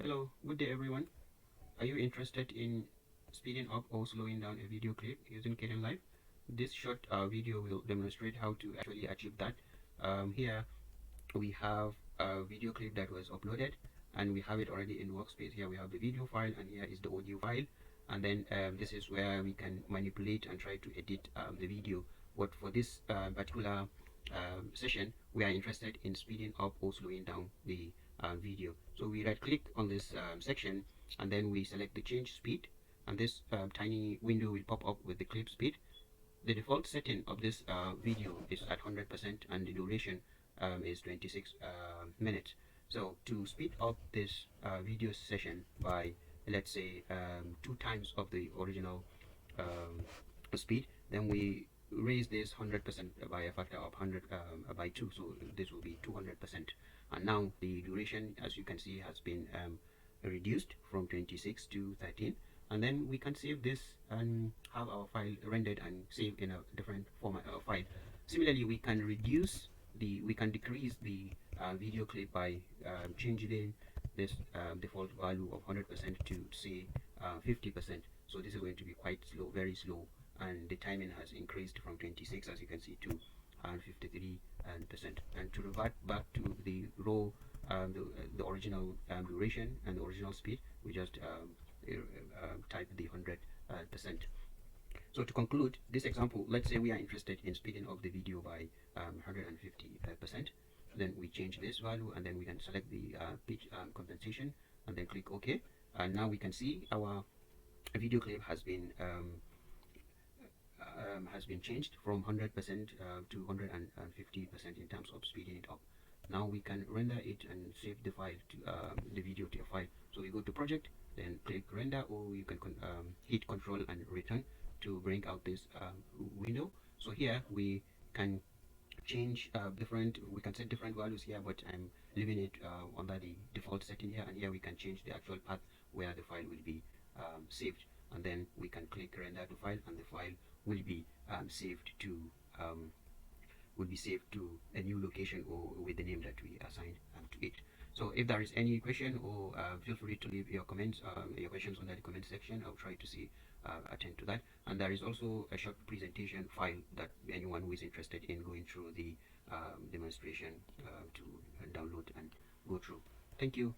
Hello, good day everyone. Are you interested in speeding up or slowing down a video clip using Kdenlive? This short video will demonstrate how to actually achieve that. Here we have a video clip that was uploaded and we have it already in workspace. Here we have the video file and here is the audio file, and then this is where we can manipulate and try to edit the video. But for this particular session, we are interested in speeding up or slowing down the video. So we right click on this section and then we select the change speed, and this tiny window will pop up with the clip speed. The default setting of this video is at 100% and the duration is 26 minutes. So to speed up this video session by, let's say, 2 times of the original speed, then we raise this 100% by a factor of 100 by 2, so this will be 200%. And now the duration, as you can see, has been reduced from 26 to 13, and then we can save this and have our file rendered and saved in a different format of file. Similarly, we can decrease the video clip by changing this default value of 100% to say 50%. So this is going to be quite slow, very slow, and the timing has increased from 26, as you can see, to 53%. And to revert back to the raw the original duration and the original speed, we just type the 100%. So to conclude this example, let's say we are interested in speeding up the video by 150%. Then we change this value and then we can select the pitch compensation and then click OK. And now we can see our video clip has been changed from 100% to 150% in terms of speeding it up. Now we can render it and save the file to the video to a file. So we go to project, then click render, or you can hit control and return to bring out this window. So here we can change we can set different values here, but I'm leaving it under the default setting here, and here we can change the actual path where the file will be saved, and then we can click render to file and the file will be saved to a new location or with the name that we assigned to it. So if there is any question, or feel free to leave your comments, your questions under the comment section. I'll try to see attend to that. And there is also a short presentation file that anyone who is interested in going through the demonstration to download and go through. Thank you.